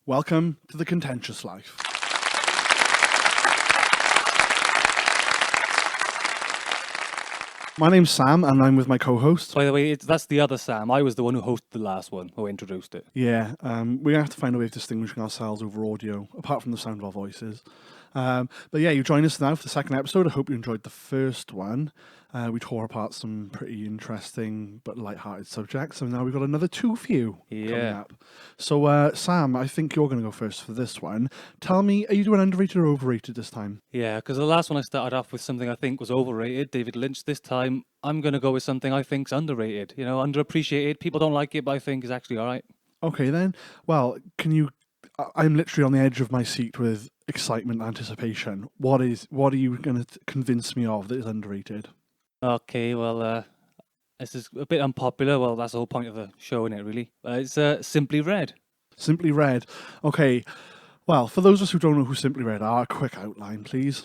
Welcome to the Contentious Life. My name's Sam, and I'm with my co-host. By the way, that's the other Sam. I was the one who hosted the last one, who introduced it. Yeah, we're going to have to find a way of distinguishing ourselves over audio, apart from the sound of our voices. But yeah, you join us now for the second episode. I hope you enjoyed the first one. We tore apart some pretty interesting but light-hearted subjects, and now we've got another two for you coming up. So, Sam, I think you're going to go first for this one. Tell me, are you doing underrated or overrated this time? Yeah, because the last one I started off with something I think was overrated, David Lynch. This time, I'm going to go with something I think's underrated. You know, underappreciated. People don't like it, but I think is actually all right. Okay, then. Well, I'm literally on the edge of my seat with excitement and anticipation. What are you going to convince me of that is underrated? Okay, well, this is a bit unpopular. Well, that's the whole point of the show, isn't it, really? It's Simply Red. Simply Red. Okay, well, for those of us who don't know who Simply Red are, a quick outline, please.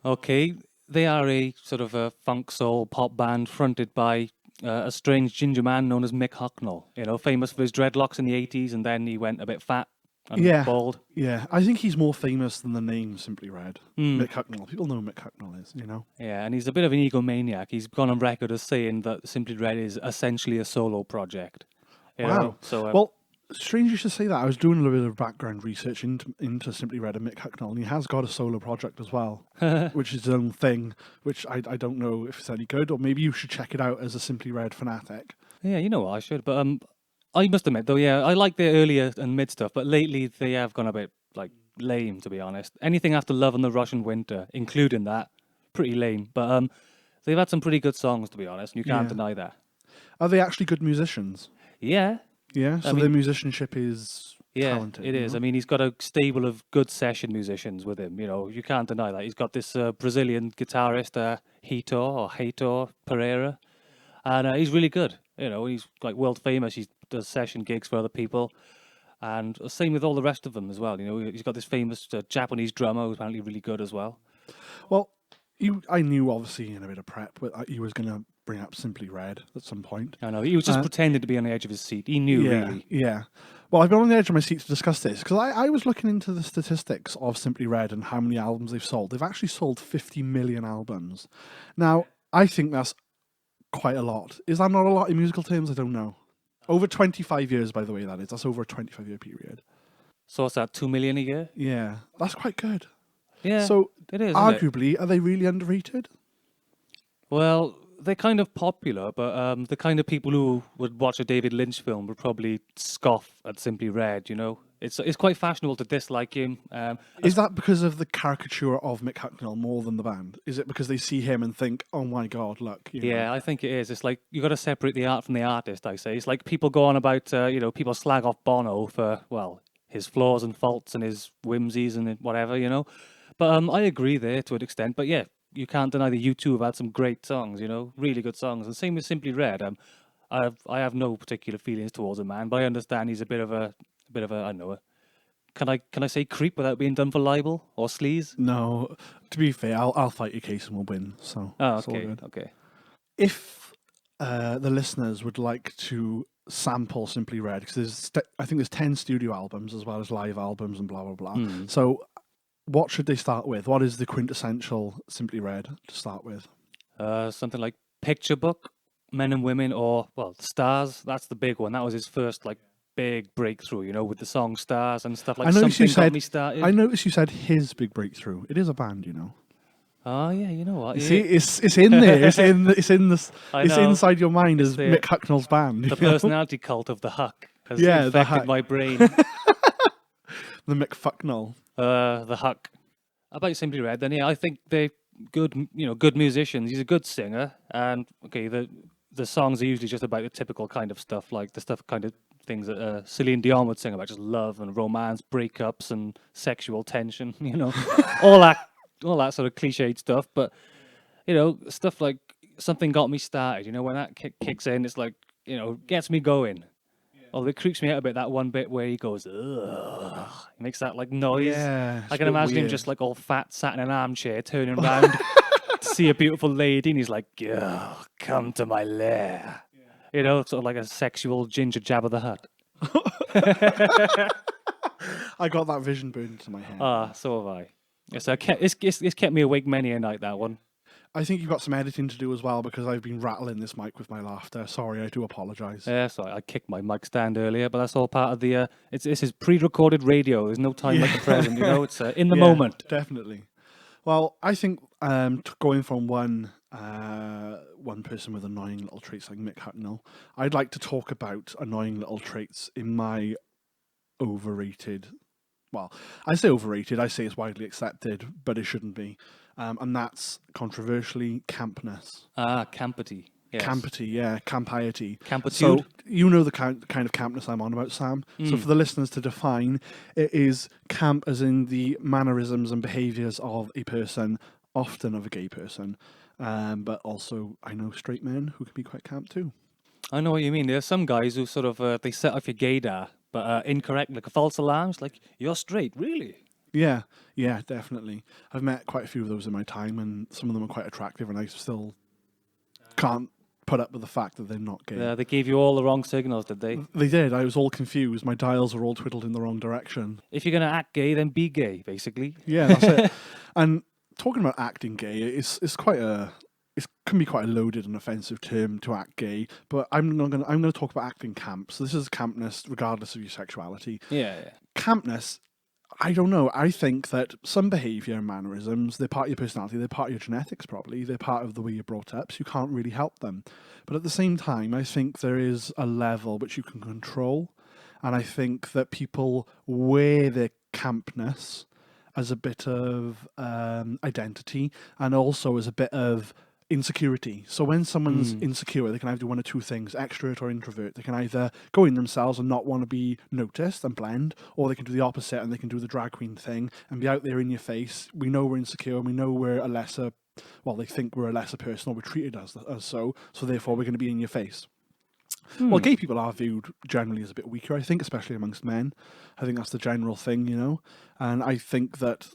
Okay, they are a sort of a funk soul pop band fronted by a strange ginger man known as Mick Hucknall. You know, famous for his dreadlocks in the 80s, and then he went a bit fat and bald. Yeah, I think he's more famous than the name Simply Red. Mick Hucknall. People know who Mick Hucknall is, you know? Yeah, and he's a bit of an egomaniac. He's gone on record as saying that Simply Red is essentially a solo project. You Wow. know? So, Well, strange you should say that. I was doing a little bit of background research into Simply Red and Mick Hucknall, and he has got a solo project as well, which is his own thing, which I don't know if it's any good, or maybe you should check it out as a Simply Red fanatic. yeah, you know what, I should. But I must admit, though, yeah, I like their earlier and mid stuff, but lately they have gone a bit, lame, to be honest. Anything after Love and the Russian Winter, including that, pretty lame. But they've had some pretty good songs, to be honest, and you can't deny that. Are they actually good musicians? Yeah. Yeah, so their musicianship is talented. It is. I mean, he's got a stable of good session musicians with him. You know, you can't deny that. He's got this Brazilian guitarist, Heitor Pereira, and he's really good. You know, he's like world famous. He does session gigs for other people, and same with all the rest of them as well. You know, he's got this famous Japanese drummer who's apparently really good as well. Well, I knew obviously in a bit of prep, but he was going to bring up Simply Red at some point. I know he was just pretending to be on the edge of his seat. He knew really. Yeah. Well, I've been on the edge of my seat to discuss this because I was looking into the statistics of Simply Red and how many albums they've sold. They've actually sold 50 million albums. Now, I think that's quite a lot. Is that not a lot in musical terms? I don't know. Over 25 years, by the way, that is. That's over a 25-year period. So what's that, 2 million a year? Yeah, that's quite good. Yeah, So, it is. arguably, are they really underrated? Well, they're kind of popular, but the kind of people who would watch a David Lynch film would probably scoff at Simply Red, you know? It's quite fashionable to dislike him. Is that because of the caricature of Mick Hucknall more than the band? Is it because they see him and think, oh my God, look. You know? I think it is. It's like, you got to separate the art from the artist, I say. It's like people go on about, people slag off Bono for, well, his flaws and faults and his whimsies and whatever, you know? But I agree there to an extent. But yeah, you can't deny that U2 have had some great songs, you know, really good songs. And same with Simply Red. I have no particular feelings towards a man, but I understand he's a bit of a I don't know. Can I say creep without being done for libel or sleaze? No, to be fair, I'll fight your case and we'll win. So it's all good. Okay. If the listeners would like to sample Simply Red, because I think there's 10 studio albums as well as live albums and blah blah blah. So what should they start with? What is the quintessential Simply Red to start with? Something like Picture Book, Men and Women, or Stars. That's the big one. That was his first big breakthrough, you know, with the song Stars and stuff like. Something Got Me Started. I noticed you said his big breakthrough. It is a band, you know. Oh yeah, you know what? See, it's in there. It's inside your mind as Mick Hucknall's band. The personality cult of the Huck has the infected Huck. my brain. The Mick Hucknall. The Huck. About Simply Red, then I think they're good. You know, good musicians. He's a good singer, and the songs are usually just about the typical kind of stuff, like the stuff kind of things that Celine Dion would sing about, just love and romance, breakups and sexual tension. You know, all that sort of cliched stuff. But you know, stuff like Something Got Me Started. You know, when that kicks in, it's like, you know, gets me going. Although it creeps me out a bit, that one bit where he goes, ugh. He makes that noise. Yeah, I can imagine him just all fat, sat in an armchair, turning around to see a beautiful lady, and he's like, oh, come to my lair. You know, sort of like a sexual ginger Jabba the Hutt. I got that vision burned into my head. So have I. Yes, it's kept me awake many a night, that one. I think you've got some editing to do as well because I've been rattling this mic with my laughter. Sorry, I do apologise. Yeah, sorry, I kicked my mic stand earlier, but that's all part of the. This is pre-recorded radio. There's no time like the present, It's in the moment. Definitely. Well, I think going from one person with annoying little traits like Mick Hucknall, I'd like to talk about annoying little traits in my overrated. Well, I say overrated. I say it's widely accepted, but it shouldn't be. And that's controversially campness. Campity. Yes. Campity, yeah, campiety. Campitude. So you know the kind of campness I'm on about, Sam. So for the listeners to define, it is camp as in the mannerisms and behaviours of a person, often of a gay person, but also I know straight men who can be quite camp too. I know what you mean. There are some guys who sort of they set off your gaydar, but incorrect, like a false alarm. It's like, you're straight, really? Yeah, definitely. I've met quite a few of those in my time, and some of them are quite attractive, and I still can't put up with the fact that they're not gay. They gave you all the wrong signals, did they? They did. I was all confused. My dials were all twiddled in the wrong direction. If you're going to act gay, then be gay, basically. Yeah, that's it. And talking about acting gay, it's quite it can be quite a loaded and offensive term to act gay. But I'm gonna talk about acting camp. So this is campness, regardless of your sexuality. Yeah. Campness. I don't know. I think that some behaviour and mannerisms, they're part of your personality, they're part of your genetics probably, they're part of the way you're brought up, so you can't really help them. But at the same time, I think there is a level which you can control. And I think that people wear their campness as a bit of identity and also as a bit of insecurity. So when someone's insecure, they can either do one or two things, extrovert or introvert. They can either go in themselves and not want to be noticed and blend, or they can do the opposite and they can do the drag queen thing and be out there in your face. We know we're insecure and we know we're a lesser, well, they think we're a lesser person or we're treated as so therefore we're going to be in your face. Well, gay people are viewed generally as a bit weaker, I think, especially amongst men. I think that's the general thing, and I think that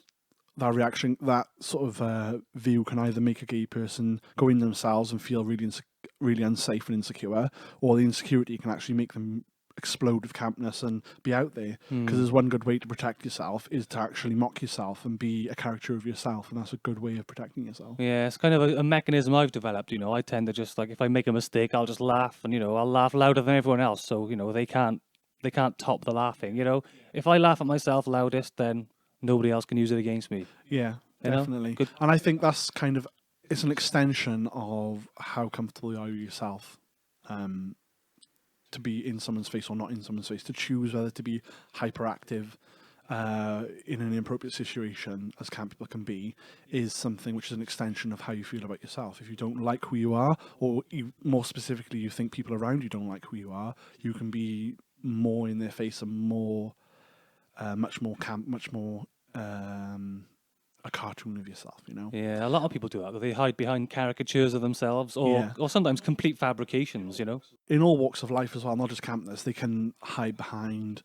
that sort of view can either make a gay person go in themselves and feel really unsafe and insecure, or the insecurity can actually make them explode with campness and be out there. Because there's one good way to protect yourself is to actually mock yourself and be a character of yourself, and that's a good way of protecting yourself. Yeah, it's kind of a mechanism I've developed, I tend to just, like, if I make a mistake, I'll just laugh, and, I'll laugh louder than everyone else, so, they can't top the laughing, If I laugh at myself loudest, then nobody else can use it against me. Yeah, definitely. Good. And I think that's it's an extension of how comfortable you are with yourself, to be in someone's face or not in someone's face, to choose whether to be hyperactive in an inappropriate situation, as camp people can be, is something which is an extension of how you feel about yourself. If you don't like who you are, or more specifically, you think people around you don't like who you are, you can be more in their face and more, much more camp, much more a cartoon of yourself, Yeah, a lot of people do that. They hide behind caricatures of themselves, or sometimes complete fabrications, In all walks of life as well, not just campness, they can hide behind,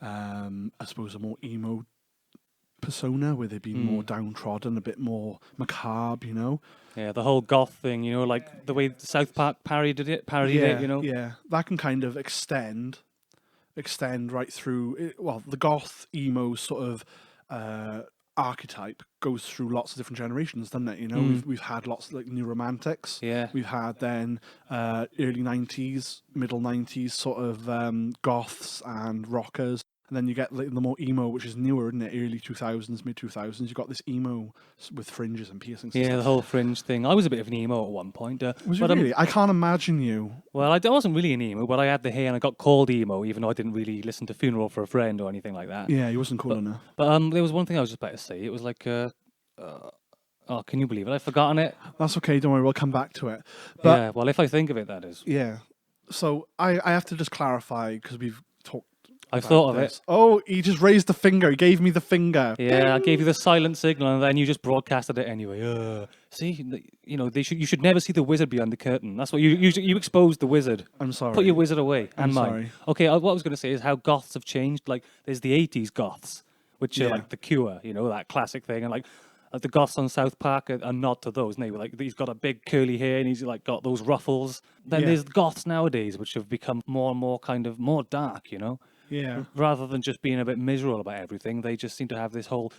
I suppose, a more emo persona where they've been more downtrodden, a bit more macabre, Yeah, the whole goth thing, like the way South Park parodied it, Yeah, that can kind of extend right through. The goth emo sort of archetype goes through lots of different generations, doesn't it? We've had lots of, like, new romantics. Yeah. We've had then early 90s, middle 90s sort of goths and rockers. And then you get the more emo, which is newer, isn't it? Early 2000s, mid 2000s. You've got this emo with fringes and piercings. Yeah, the whole fringe thing. I was a bit of an emo at one point. Was you really? I can't imagine you. Well, I wasn't really an emo, but I had the hair and I got called emo, even though I didn't really listen to Funeral for a Friend or anything like that. Yeah, he wasn't cool enough. But there was one thing I was just about to say. It was like, can you believe it? I've forgotten it. That's okay. Don't worry. We'll come back to it. But, yeah, well, if I think of it, that is. Yeah. So I have to just clarify, because we've talked. I thought of it. Oh, he just raised the finger. He gave me the finger. Yeah, I gave you the silent signal, and then you just broadcasted it anyway. See, you should never see the wizard behind the curtain. That's what you exposed the wizard. I'm sorry. Put your wizard away. I'm mine. sorry. Okay, what I was going to say is how goths have changed. Like, there's the 80s goths, which are like The Cure, that classic thing, and like the goths on South Park are not to those. And they were like, he's got a big curly hair and he's like got those ruffles. Then there's goths nowadays, which have become more and more kind of more dark, Yeah. Rather than just being a bit miserable about everything, they just seem to have this whole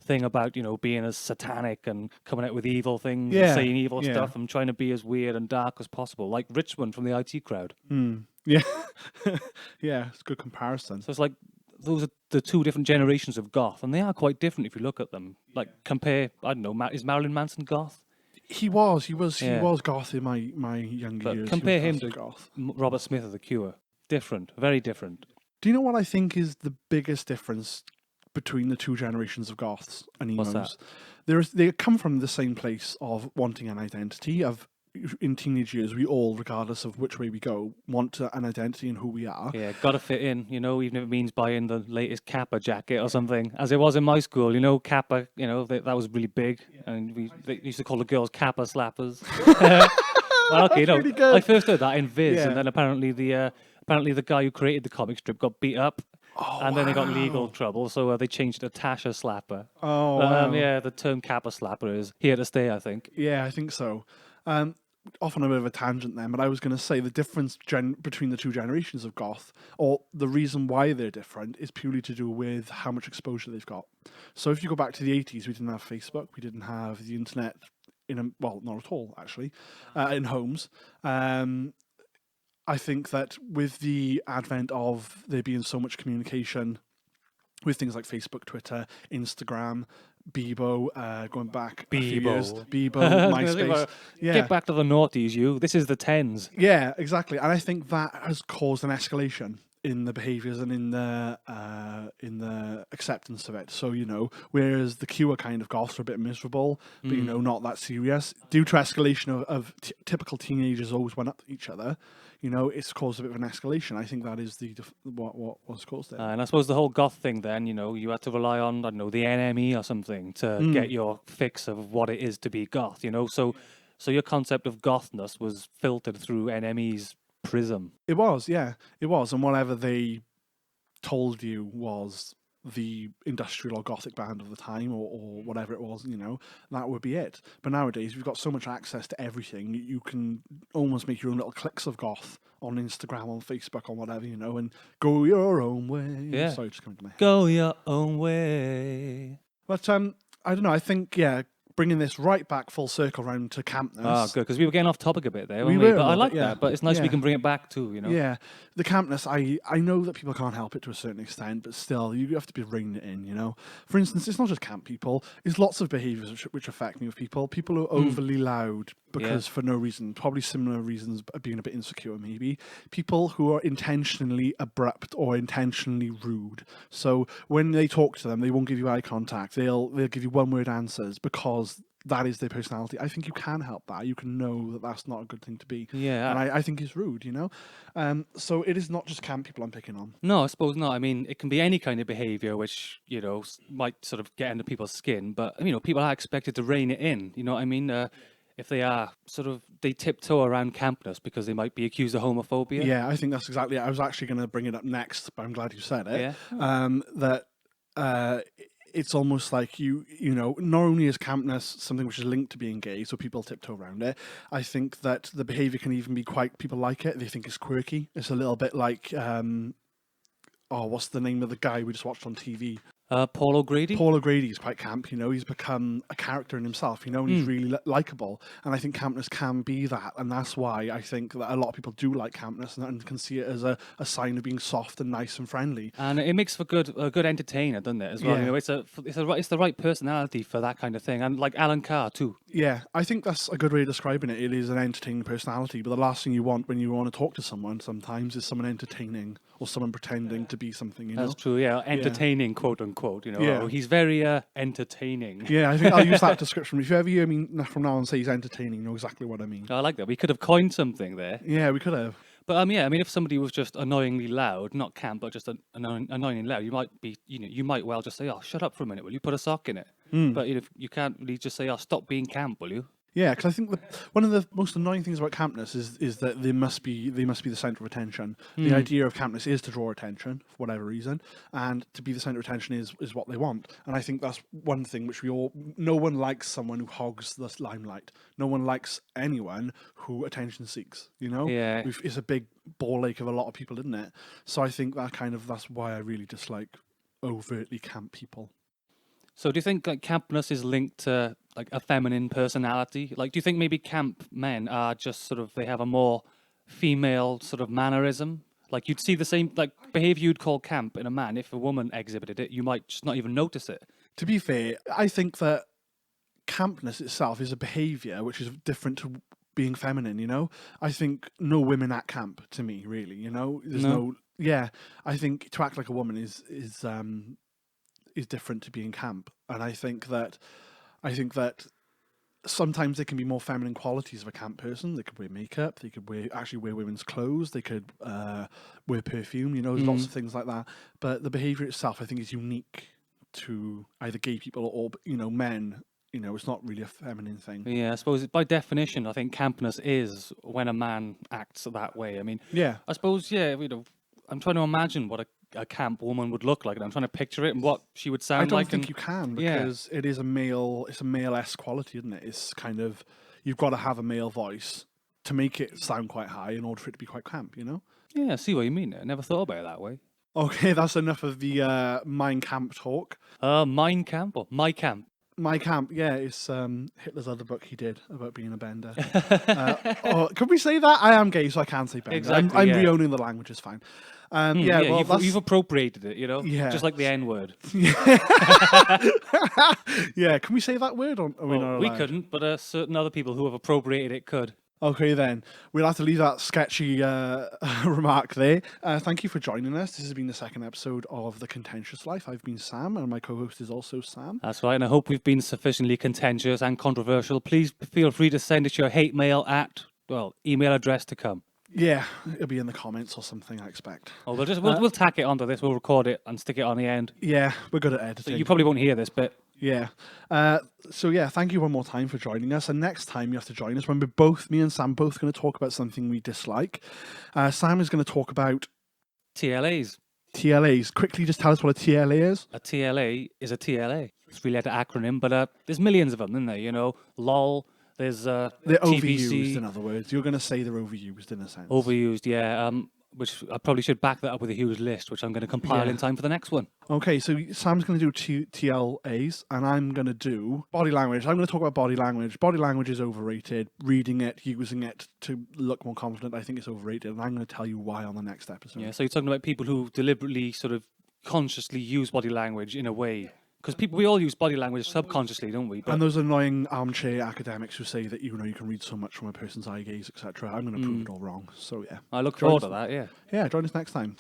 thing about, being as satanic and coming out with evil things and Yeah. saying evil Yeah. stuff and trying to be as weird and dark as possible, like Richmond from the IT Crowd. Yeah. Yeah, it's a good comparison. So it's like those are the two different generations of goth, and they are quite different if you look at them. Like compare, I don't know, is Marilyn Manson goth? He was Yeah, goth in my younger but years. He was compare him classic to goth. Robert Smith of The Cure. Different, very different. Do you know what I think is the biggest difference between the two generations of goths and What's that? emos? They come from the same place of wanting an identity. Of in teenage years, we all, regardless of which way we go, want an identity and who we are. Yeah, gotta fit in, even if it means buying the latest Kappa jacket or something. As it was in my school, Kappa, that was really big, and they used to call the girls Kappa slappers. Well, okay, That's really good. I first heard that in Viz, Yeah. and then apparently the guy who created the comic strip got beat up, Oh, and then they got legal wow. trouble, so they changed it to Tasha Slapper. Oh, But wow. yeah, the term Kappa Slapper is here to stay, I think. Yeah, I think so. Off on a bit of a tangent then, but I was going to say the difference between the two generations of goth, or the reason why they're different, is purely to do with how much exposure they've got. So if you go back to the 80s, we didn't have Facebook, we didn't have the internet well, not at all, actually, in homes. I think that with the advent of there being so much communication with things like Facebook, Twitter, Instagram, Bebo, going back a few years, Bebo. Bebo, MySpace, yeah, Get back to the noughties, you. This is the tens. yeah, exactly. And I think that has caused an escalation in the behaviours and in the acceptance of it. So whereas the Cure kind of goths are a bit miserable, but not that serious, due to escalation of typical teenagers always went up to each other. It's caused a bit of an escalation. I think that is what's caused it. And I suppose the whole goth thing then, you had to rely on, I don't know, the NME or something to get your fix of what it is to be goth, So your concept of gothness was filtered through NME's prism. It was, yeah, it was. And whatever they told you was the industrial or gothic band of the time, or whatever it was, that would be it. But nowadays, we've got so much access to everything. You can almost make your own little cliques of goth on Instagram, on Facebook, on whatever, and go your own way. Yeah. Sorry, just coming to my head. Go your own way. But I don't know. I think, yeah, bringing this right back full circle round to Campness. Oh, good, because we were getting off topic a bit there, We weren't we? were a But I little like bit, yeah. that. But it's nice we Yeah. can bring it back too, Yeah, the Campness, I know that people can't help it to a certain extent, but still, you have to be reining it in, For instance, it's not just camp people, it's lots of behaviours which affect me with people. People who are overly loud because for no reason, probably similar reasons, but being a bit insecure maybe. People who are intentionally abrupt or intentionally rude. So when they talk to them, they won't give you eye contact. They'll give you one-word answers because that is their personality. I think you can help that. You can know that that's not a good thing to be. Yeah. And I think it's rude, So it is not just camp people I'm picking on. No, I suppose not. I mean, it can be any kind of behaviour which, might sort of get under people's skin, but, people are expected to rein it in, you know what I mean? If they are they tiptoe around campness because they might be accused of homophobia. Yeah, I think that's exactly it. I was actually going to bring it up next, but I'm glad you said it. Yeah. It's almost like not only is campness something which is linked to being gay, so people tiptoe around it. I think that the behaviour can even be people like it. They think it's quirky. It's a little bit like, what's the name of the guy we just watched on TV? Paul O'Grady? Paul O'Grady is quite camp, he's become a character in himself, and he's really likeable. And I think campness can be that, and that's why I think that a lot of people do like campness and can see it as a sign of being soft and nice and friendly. And it makes for a good entertainer, doesn't it, as well? Yeah. It's the right personality for that kind of thing, and like Alan Carr too. Yeah, I think that's a good way of describing it. It is an entertaining personality, but the last thing you want when you want to talk to someone sometimes is someone entertaining or someone pretending to be something, That's true, yeah. Entertaining, quote unquote, Yeah. Oh, he's very entertaining. Yeah, I think I'll use that description. If you ever hear me from now on say he's entertaining, you know exactly what I mean. I like that. We could have coined something there. Yeah, we could have. But yeah, I mean, if somebody was just annoyingly loud, not camp, but just annoyingly loud, you might be, you might well just say, "Oh, shut up for a minute, will you? Put a sock in it." But if you can't really just say, "Oh, stop being camp, will you?" Yeah, because I think one of the most annoying things about campness is that they must be the center of attention. The idea of campness is to draw attention for whatever reason, and to be the center of attention is what they want. And I think that's one thing which no one likes someone who hogs the limelight. No one likes anyone who attention seeks. You know, Yeah. It's a big ball ache of a lot of people, isn't it? So I think that's why I really dislike overtly camp people. So do you think like campness is linked to like a feminine personality? Like, do you think maybe camp men are just sort of they have a more female sort of mannerism? Like you'd see the same like behavior you'd call camp in a man. If a woman exhibited it, you might just not even notice it. To be fair, I think that campness itself is a behavior which is different to being feminine. You know, I think no women at camp to me really. You know, there's No. yeah. I think to act like a woman is different to being camp, and I think that sometimes there can be more feminine qualities of a camp person. They could wear makeup, they could actually wear women's clothes, they could wear perfume. You know, there's lots of things like that. But the behavior itself, I think, is unique to either gay people or men. You know, it's not really a feminine thing. Yeah, I suppose by definition, I think campness is when a man acts that way. I mean, Yeah. I suppose, yeah, I'm trying to imagine what a camp woman would look like, and I'm trying to picture it and what she would I sound don't like. think And you can yeah, because it's a male-esque quality, isn't it? It's kind of, you've got to have a male voice to make it sound quite high in order for it to be quite camp, you know? yeah, I see what you mean. I never thought about it that way. Okay, that's enough of the Mein Camp talk. Mine camp or my camp? My Camp, yeah, it's Hitler's other book he did about being a bender. Could we say that? I am gay, so I can say bender. Exactly, I'm yeah. reowning the language, it's fine. Yeah, well, you've appropriated it, Yeah. just like the N word. yeah, can we say that word? Or are we not Well, we allowed? couldn't, but certain other people who have appropriated it could. Okay, then. We'll have to leave that sketchy remark there. Thank you for joining us. This has been the second episode of The Contentious Life. I've been Sam, and my co-host is also Sam. That's right, and I hope we've been sufficiently contentious and controversial. Please feel free to send us your hate mail at, email address to come. Yeah, it'll be in the comments or something, I expect. Oh, we'll tack it onto this. We'll record it and stick it on the end. Yeah, we're good at So editing. you probably won't hear this bit. Yeah. So yeah, thank you one more time for joining us. And next time you have to join us when me and Sam both going to talk about something we dislike. Sam is going to talk about TLAs. TLAs. Quickly, just tell us what a TLA is. A TLA is a TLA. It's a three-letter acronym, but there's millions of them, isn't there? LOL. There's They're TBC. overused, in other words. You're going to say they're overused in a sense. Overused, yeah. Which I probably should back that up with a huge list, which I'm going to compile in time for the next one. Okay, so Sam's going to do TLAs, and I'm going to do body language. I'm going to talk about body language. Body language is overrated. Reading it, using it to look more confident, I think it's overrated, and I'm going to tell you why on the next episode. Yeah, so you're talking about people who deliberately sort of consciously use body language in a way. Because we all use body language subconsciously, don't we? But And those annoying armchair academics who say that you can read so much from a person's eye gaze, etc. I'm going to prove it all wrong. So yeah. I look forward to that, yeah. Yeah, join us next time.